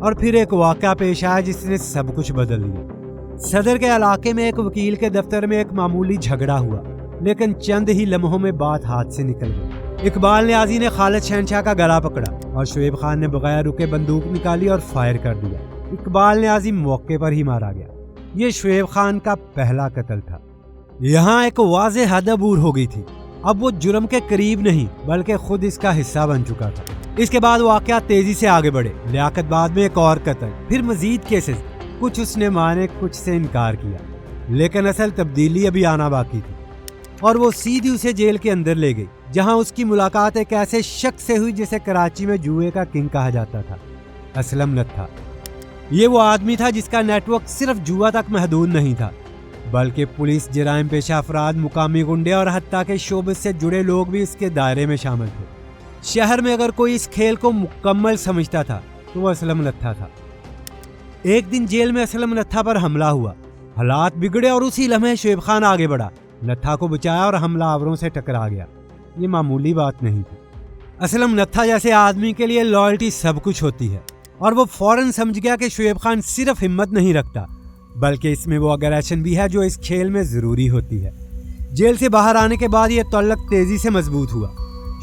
اور پھر ایک واقعہ پیش آیا جس نے سب کچھ بدل دیا۔ صدر کے علاقے میں ایک وکیل کے دفتر میں ایک معمولی جھگڑا ہوا، لیکن چند ہی لمحوں میں بات ہاتھ سے نکل گئی۔ اقبال نیازی نے خالد شہنشاہ کا گلا پکڑا اور شعیب خان نے بغیر رکے بندوق نکالی اور فائر کر دیا۔ اقبال نیازی موقع پر ہی مارا گیا۔ یہ شعیب خان کا پہلا قتل تھا۔ یہاں ایک واضح حد عبور ہو گئی تھی۔ اب وہ جرم کے قریب نہیں بلکہ خود اس کا حصہ بن چکا تھا۔ اس کے بعد واقعات تیزی سے آگے بڑھے۔ لیاقت بعد میں ایک اور قتل، پھر مزید کیسز۔ کچھ اس نے مانے، کچھ سے انکار کیا، لیکن اصل تبدیلی ابھی آنا باقی تھی، اور وہ سیدھی اسے جیل کے اندر لے گئی، جہاں اس کی ملاقات ایک ایسے شخص سے ہوئی جسے کراچی میں جوئے کا کنگ کہا جاتا تھا، اسلم نتھا۔ یہ وہ آدمی تھا جس کا نیٹ ورک صرف جوا تک محدود نہیں تھا، بلکہ پولیس، جرائم پیشہ افراد، مقامی گنڈے اور حتیٰ کہ شعبے سے جڑے لوگ بھی اس کے دائرے میں شامل تھے۔ شہر میں اگر کوئی اس کھیل کو مکمل سمجھتا تھا تو وہ اسلم نتھا تھا۔ ایک دن جیل میں اسلم نتھا پر حملہ ہوا، حالات بگڑے اور اسی لمحے شعیب خان آگے بڑھا، نتھا کو بچایا اور حملہ آوروں سے ٹکرا گیا۔ یہ معمولی بات نہیں تھی۔ اسلم نتھا جیسے آدمی کے لیے لائلٹی سب کچھ ہوتی ہے، اور وہ فوراً سمجھ گیا کہ شعیب خان صرف ہمت نہیں رکھتا بلکہ اس میں وہ اگریشن بھی ہے جو اس کھیل میں ضروری ہوتی ہے۔ جیل سے باہر آنے کے بعد یہ تعلق تیزی سے مضبوط ہوا۔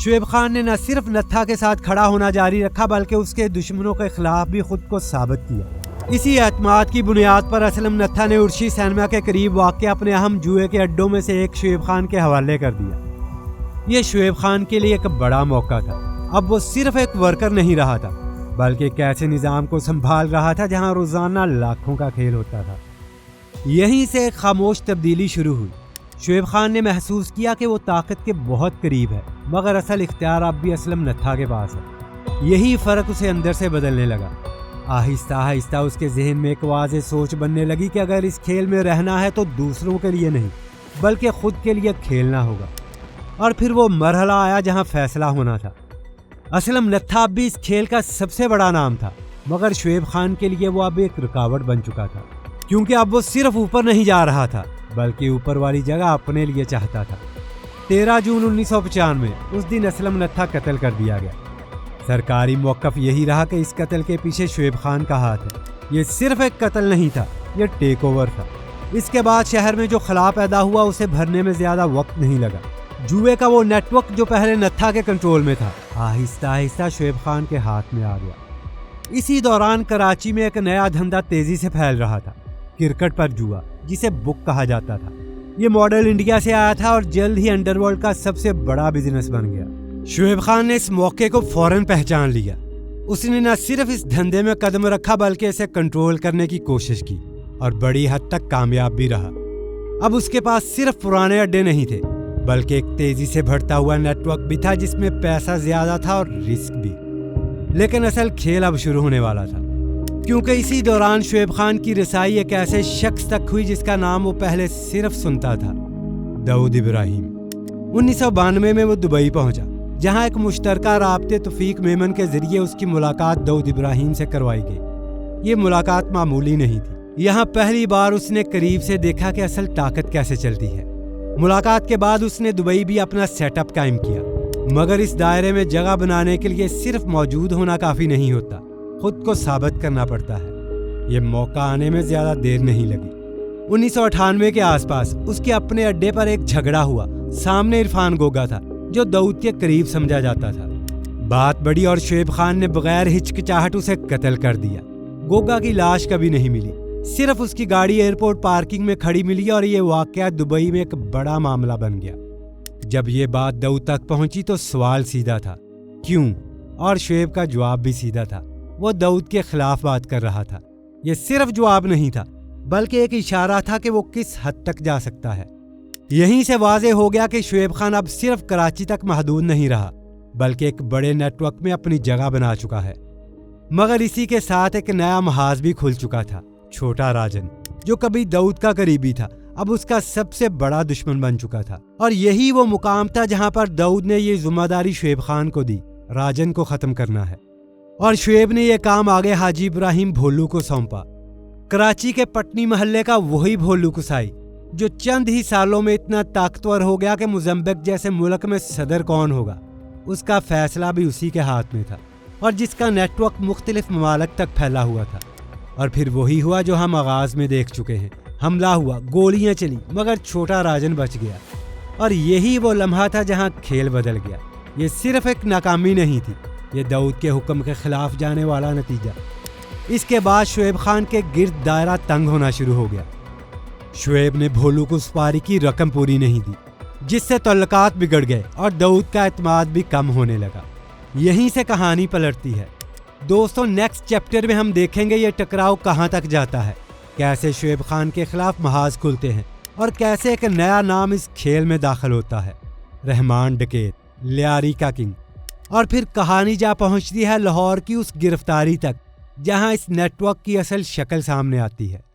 شعیب خان نے نہ صرف نتھا کے ساتھ کھڑا ہونا جاری رکھا بلکہ اس کے دشمنوں کے خلاف بھی خود کو ثابت کیا۔ اسی اعتماد کی بنیاد پر اسلم نتھا نے ارشی سینما کے قریب واقع اپنے اہم جوئے کے اڈوں میں سے ایک شعیب خان کے حوالے کر دیا۔ یہ شعیب خان کے لیے ایک بڑا موقع تھا۔ اب وہ صرف ایک ورکر نہیں رہا تھا بلکہ ایک ایسے نظام کو سنبھال رہا تھا جہاں روزانہ لاکھوں کا کھیل ہوتا تھا۔ یہیں سے ایک خاموش تبدیلی شروع ہوئی۔ شعیب خان نے محسوس کیا کہ وہ طاقت کے بہت قریب ہے، مگر اصل اختیار اب بھی اسلم نتھا کے پاس ہے۔ یہی فرق اسے اندر سے بدلنے لگا۔ آہستہ آہستہ اس کے ذہن میں ایک واضح سوچ بننے لگی کہ اگر اس کھیل میں رہنا ہے تو دوسروں کے لیے نہیں بلکہ خود کے لیے کھیلنا ہوگا۔ اور پھر وہ مرحلہ آیا جہاں فیصلہ ہونا تھا۔ اسلم نتھا اب بھی اس کھیل کا سب سے بڑا نام تھا، مگر شعیب خان کے لیے وہ اب ایک رکاوٹ بن چکا تھا، کیونکہ اب وہ صرف اوپر نہیں جا رہا تھا بلکہ اوپر والی جگہ اپنے لیے چاہتا تھا۔ 13 جون 1995 اس دن اسلم نتھا قتل کر دیا گیا۔ سرکاری موقف یہی رہا کہ اس قتل کے پیچھے شعیب خان کا ہاتھ ہے۔ یہ صرف ایک قتل نہیں تھا، یہ ٹیک اوور تھا۔ اس کے بعد شہر میں جو خلا پیدا ہوا اسے بھرنے میں زیادہ وقت نہیں لگا۔ جوئے کا وہ نیٹ ورک جو پہلے نتھا کے کنٹرول میں تھا آہستہ آہستہ شعیب خان کے ہاتھ میں آ گیا۔ اسی دوران کراچی میں ایک نیا دھندا تیزی سے پھیل رہا تھا، کرکٹ پر جوا، جسے بک کہا جاتا تھا۔ یہ ماڈل انڈیا سے آیا تھا اور جلد ہی انڈر ورلڈ کا سب سے بڑا بزنس بن گیا۔ شعیب خان نے اس موقع کو فوراً پہچان لیا۔ اس نے نہ صرف اس دھندے میں قدم رکھا بلکہ اسے کنٹرول کرنے کی کوشش کی اور بڑی حد تک کامیاب بھی رہا۔ اب اس کے پاس صرف پرانے اڈے نہیں تھے بلکہ ایک تیزی سے بڑھتا ہوا نیٹ ورک بھی تھا جس میں پیسہ زیادہ تھا اور رسک بھی۔ لیکن اصل کھیل اب شروع ہونے والا تھا، کیونکہ اسی دوران شعیب خان کی رسائی ایک ایسے شخص تک ہوئی جس کا نام وہ پہلے صرف سنتا تھا، داؤد ابراہیم۔ 1992 میں وہ دبئی پہنچا، جہاں ایک مشترکہ رابطے توفیق میمن کے ذریعے اس کی ملاقات داؤد ابراہیم سے کروائی گئی۔ یہ ملاقات معمولی نہیں تھی۔ یہاں پہلی بار اس نے قریب سے دیکھا کہ اصل طاقت کیسے چلتی ہے۔ ملاقات کے بعد اس نے دبئی بھی اپنا سیٹ اپ قائم کیا، مگر اس دائرے میں جگہ بنانے کے لیے صرف موجود ہونا کافی نہیں ہوتا، خود کو ثابت کرنا پڑتا ہے۔ یہ موقع آنے میں زیادہ دیر نہیں لگی۔ 1998 کے آس پاس اس کے اپنے اڈے پر ایک جھگڑا ہوا۔ سامنے عرفان گوگا تھا جو داؤد کے قریب سمجھا جاتا تھا۔ بات بڑی اور شعیب خان نے بغیر ہچکچاہٹ اسے قتل کر دیا۔ گوگا کی لاش کبھی نہیں ملی، صرف اس کی گاڑی ایئرپورٹ پارکنگ میں کھڑی ملی، اور یہ واقعہ دبئی میں ایک بڑا معاملہ بن گیا۔ جب یہ بات داؤد تک پہنچی تو سوال سیدھا تھا، کیوں؟ اور شعیب کا جواب بھی سیدھا تھا، وہ داؤد کے خلاف بات کر رہا تھا۔ یہ صرف جواب نہیں تھا بلکہ ایک اشارہ تھا کہ وہ کس حد تک جا سکتا ہے۔ یہیں سے واضح ہو گیا کہ شعیب خان اب صرف کراچی تک محدود نہیں رہا بلکہ ایک بڑے نیٹ ورک میں اپنی جگہ بنا چکا ہے۔ مگر اسی کے ساتھ ایک نیا محاذ بھی کھل چکا تھا۔ چھوٹا راجن، جو کبھی داؤد کا قریبی تھا، اب اس کا سب سے بڑا دشمن بن چکا تھا۔ اور یہی وہ مقام تھا جہاں پر داؤد نے یہ ذمہ داری شعیب خان کو دی، راجن کو ختم کرنا ہے۔ اور شعیب نے یہ کام آگے حاجی ابراہیم بھولو کو سونپا، کراچی کے پٹنی محلے کا وہی بھولو کسائی جو چند ہی سالوں میں اتنا طاقتور ہو گیا کہ موزمبیق جیسے ملک میں صدر کون ہوگا اس کا فیصلہ بھی اسی کے ہاتھ میں تھا۔ اور جس کا نیٹ ورک مختلف ممالک تک پھیلا ہوا تھا۔ اور پھر وہی ہوا جو ہم آغاز میں دیکھ چکے ہیں، حملہ ہوا، گولیاں چلی، مگر چھوٹا راجن بچ گیا۔ اور یہی وہ لمحہ تھا جہاں کھیل بدل گیا۔ یہ صرف ایک ناکامی نہیں تھی، یہ داؤد کے حکم کے خلاف جانے والا نتیجہ۔ اس کے بعد شعیب خان کے گرد دائرہ تنگ ہونا شروع ہو گیا۔ شعیب نے بھولو کو سپاری کی رقم پوری نہیں دی، جس سے تعلقات بگڑ گئے اور داؤد کا اعتماد بھی کم ہونے لگا۔ یہیں سے کہانی پلٹتی ہے۔ دوستوں، نیکسٹ چیپٹر میں ہم دیکھیں گے یہ ٹکراؤ کہاں تک جاتا ہے، کیسے شعیب خان کے خلاف محاذ کھلتے ہیں اور کیسے ایک نیا نام اس کھیل میں داخل ہوتا ہے، رحمان ڈکیت، لیاری کا کنگ۔ اور پھر کہانی جا پہنچتی ہے لاہور کی اس گرفتاری تک، جہاں اس نیٹ ورک کی اصل شکل سامنے آتی ہے۔